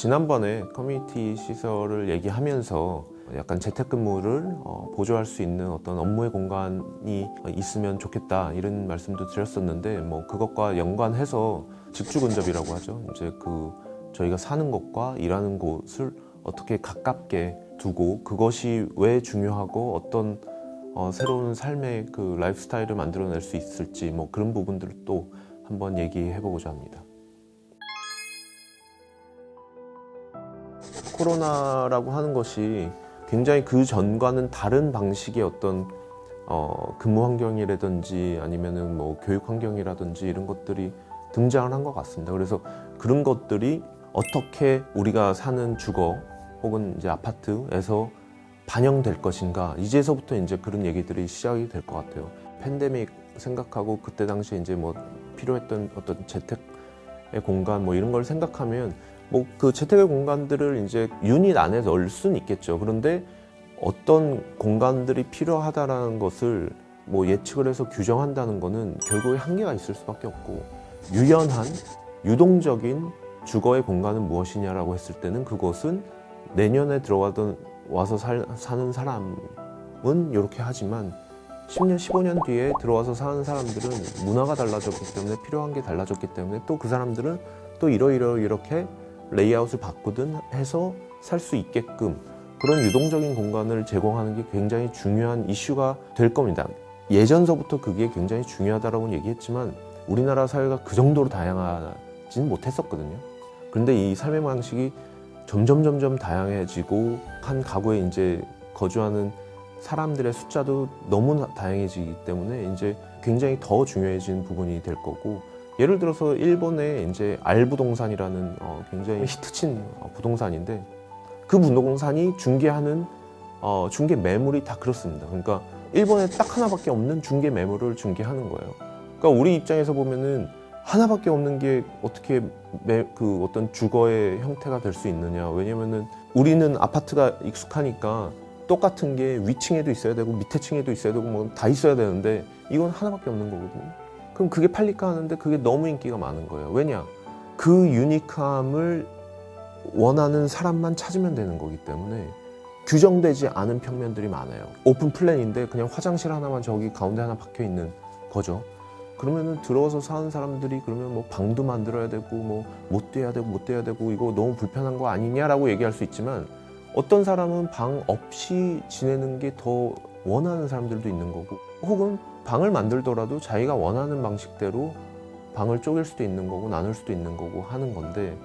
지난번에 커뮤니티 시설을 얘기하면서 약간 재택근무를 보조할 수 있는 어떤 업무의 공간이 있으면 좋겠다 이런 말씀도 드렸었는데 뭐 그것과 연관해서 직주근접이라고 하죠. 이제 저희가 사는 곳과 일하는 곳을 어떻게 가깝게 두고 그것이 왜 중요하고 어떤 새로운 삶의 그 라이프 스타일을 만들어낼 수 있을지 뭐 그런 부분들을 또 한번 얘기해 보고자 합니다. 코로나라고 하는 것이 굉장히 그 전과는 다른 방식의 어떤 근무 환경이라든지 아니면은 뭐 교육 환경이라든지 이런 것들이 등장을 한 것 같습니다. 그래서 그런 것들이 어떻게 우리가 사는 주거 혹은 이제 아파트에서 반영될 것인가, 이제서부터 이제 그런 얘기들이 시작이 될 것 같아요. 팬데믹 생각하고 그때 당시에 이제 뭐 필요했던 어떤 재택의 공간 뭐 이런 걸 생각하면 뭐 그 재택의 공간들을 이제 유닛 안에 넣을 수는 있겠죠. 그런데 어떤 공간들이 필요하다라는 것을 뭐 예측을 해서 규정한다는 거는 결국에 한계가 있을 수밖에 없고, 유연한 유동적인 주거의 공간은 무엇이냐라고 했을 때는 그것은 내년에 와서 사는 사람은 이렇게 하지만 10년, 15년 뒤에 들어와서 사는 사람들은 문화가 달라졌기 때문에 필요한 게 달라졌기 때문에 또 그 사람들은 또 이렇게 레이아웃을 바꾸든 해서 살 수 있게끔 그런 유동적인 공간을 제공하는 게 굉장히 중요한 이슈가 될 겁니다. 예전서부터 그게 굉장히 중요하다라고 얘기했지만 우리나라 사회가 그 정도로 다양하지는 못했었거든요. 그런데 이 삶의 방식이 점점 다양해지고 한 가구에 이제 거주하는 사람들의 숫자도 너무 다양해지기 때문에 이제 굉장히 더 중요해진 부분이 될 거고, 예를 들어서 일본의 이제 알부동산이라는 굉장히 히트친 부동산인데 그 부동산이 중개하는 중개 매물이 다 그렇습니다. 그러니까 일본에 딱 하나밖에 없는 중개 매물을 중개하는 거예요. 그러니까 우리 입장에서 보면은 하나밖에 없는 게 어떻게 그 어떤 주거의 형태가 될 수 있느냐. 왜냐면은 우리는 아파트가 익숙하니까 똑같은 게 위층에도 있어야 되고 밑에 층에도 있어야 되고 뭐 다 있어야 되는데 이건 하나밖에 없는 거거든요. 그럼 그게 팔릴까 하는데 그게 너무 인기가 많은 거예요. 왜냐? 그 유니크함을 원하는 사람만 찾으면 되는 거기 때문에 규정되지 않은 평면들이 많아요. 오픈 플랜인데 그냥 화장실 하나만 저기 가운데 하나 박혀 있는 거죠. 그러면은 들어와서 사는 사람들이 그러면 뭐 방도 만들어야 되고 뭐 못 돼야 되고 이거 너무 불편한 거 아니냐라고 얘기할 수 있지만, 어떤 사람은 방 없이 지내는 게 더 원하는 사람들도 있는 거고, 혹은 방을 만들더라도 자기가 원하는 방식대로 방을 쪼갤 수도 있는 거고 나눌 수도 있는 거고 하는 건데,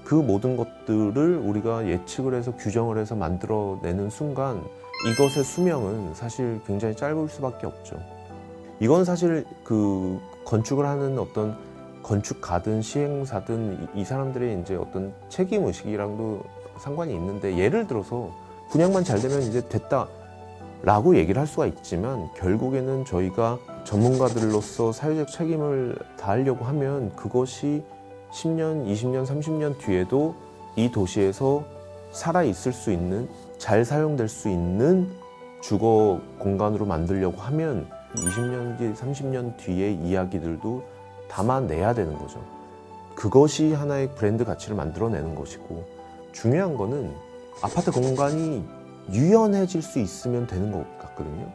그 모든 것들을 우리가 예측을 해서 규정을 해서 만들어내는 순간 이것의 수명은 사실 굉장히 짧을 수밖에 없죠. 이건 사실 그 건축을 하는 어떤 건축가든 시행사든 이 사람들의 이제 어떤 책임 의식이랑도 상관이 있는데, 예를 들어서 분양만 잘 되면 이제 됐다라고 얘기를 할 수가 있지만 결국에는 저희가 전문가들로서 사회적 책임을 다하려고 하면 그것이 10년, 20년, 30년 뒤에도 이 도시에서 살아 있을 수 있는, 잘 사용될 수 있는 주거 공간으로 만들려고 하면 20년 뒤, 30년 뒤의 이야기들도 담아내야 되는 거죠. 그것이 하나의 브랜드 가치를 만들어내는 것이고, 중요한 거는 아파트 공간이 유연해질 수 있으면 되는 것 같거든요.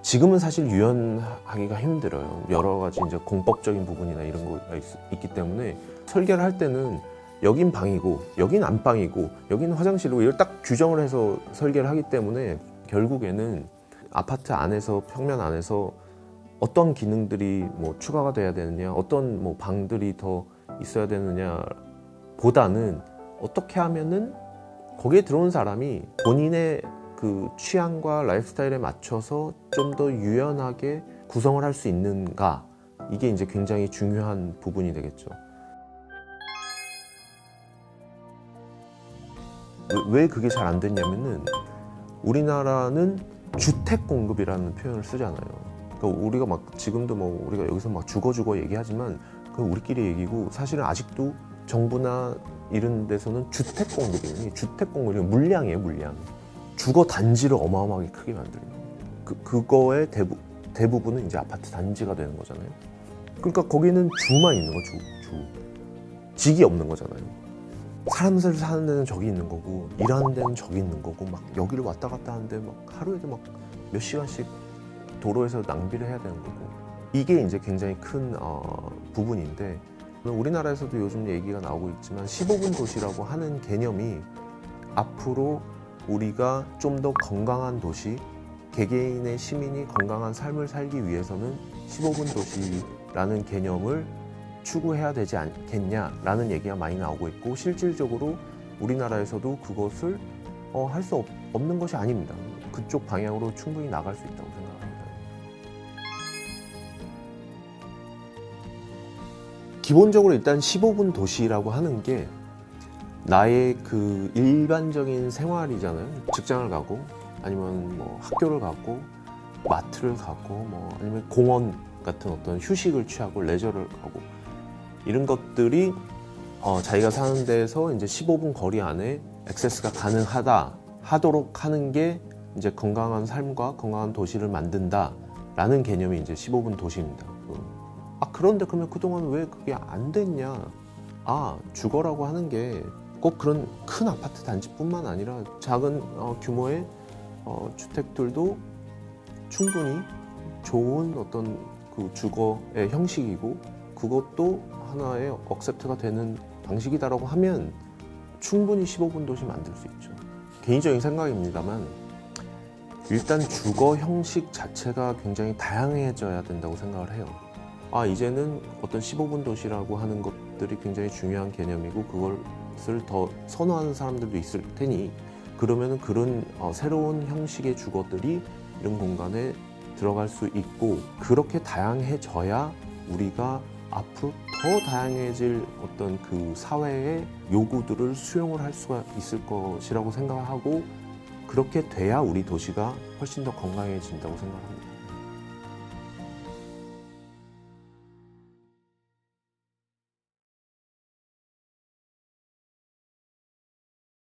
지금은 사실 유연하기가 힘들어요. 여러 가지 이제 공법적인 부분이나 이런 거가 있기 때문에 설계를 할 때는 여긴 방이고 여긴 안방이고 여긴 화장실이고 이걸 딱 규정을 해서 설계를 하기 때문에 결국에는 아파트 안에서, 평면 안에서 어떤 기능들이 뭐 추가가 돼야 되느냐, 어떤 뭐 방들이 더 있어야 되느냐 보다는 어떻게 하면은 거기에 들어온 사람이 본인의 그 취향과 라이프 스타일에 맞춰서 좀 더 유연하게 구성을 할 수 있는가, 이게 이제 굉장히 중요한 부분이 되겠죠. 왜 그게 잘 안 됐냐면은 우리나라는 주택 공급이라는 표현을 쓰잖아요. 그러니까 우리가 막 지금도 뭐 우리가 여기서 막 주거 얘기하지만 그건 우리끼리 얘기고, 사실은 아직도 정부나 이런 데서는 주택 공급이에요. 주택 공급이 물량이에요, 물량. 주거 단지를 어마어마하게 크게 만들어요. 그거의 대부분은 이제 아파트 단지가 되는 거잖아요. 그러니까 거기는 주만 있는 거, 주. 직이 없는 거잖아요. 사람들 사는 데는 저기 있는 거고 일하는 데는 저기 있는 거고 막 여기를 왔다 갔다 하는데 막 하루에도 막 몇 시간씩 도로에서 낭비를 해야 되는 거고 이게 이제 굉장히 큰 부분인데 우리나라에서도 요즘 얘기가 나오고 있지만 15분 도시라고 하는 개념이 앞으로 우리가 좀 더 건강한 도시 개개인의 시민이 건강한 삶을 살기 위해서는 15분 도시라는 개념을 추구해야 되지 않겠냐라는 얘기가 많이 나오고 있고 실질적으로 우리나라에서도 그것을 할 수 없는 것이 아닙니다. 그쪽 방향으로 충분히 나갈 수 있다고 생각합니다. 기본적으로 일단 15분 도시라고 하는 게 나의 그 일반적인 생활이잖아요. 직장을 가고 아니면 뭐 학교를 가고 마트를 가고 뭐 아니면 공원 같은 어떤 휴식을 취하고 레저를 가고 이런 것들이 자기가 사는 데에서 이제 15분 거리 안에 액세스가 하도록 하는 게 이제 건강한 삶과 건강한 도시를 만든다라는 개념이 이제 15분 도시입니다. 그런데 그러면 그동안 왜 그게 안 됐냐? 주거라고 하는 게 꼭 그런 큰 아파트 단지뿐만 아니라 작은 규모의 주택들도 충분히 좋은 어떤 그 주거의 형식이고 그것도 하나의 억셉트가 되는 방식이다라고 하면 충분히 15분 도시 만들 수 있죠. 개인적인 생각입니다만 일단 주거 형식 자체가 굉장히 다양해져야 된다고 생각을 해요. 이제는 어떤 15분 도시라고 하는 것들이 굉장히 중요한 개념이고 그것을 더 선호하는 사람들도 있을 테니 그러면은 그런 새로운 형식의 주거들이 이런 공간에 들어갈 수 있고 그렇게 다양해져야 우리가 앞으로 더 다양해질 어떤 그 사회의 요구들을 수용을 할 수가 있을 것이라고 생각하고 그렇게 돼야 우리 도시가 훨씬 더 건강해진다고 생각합니다.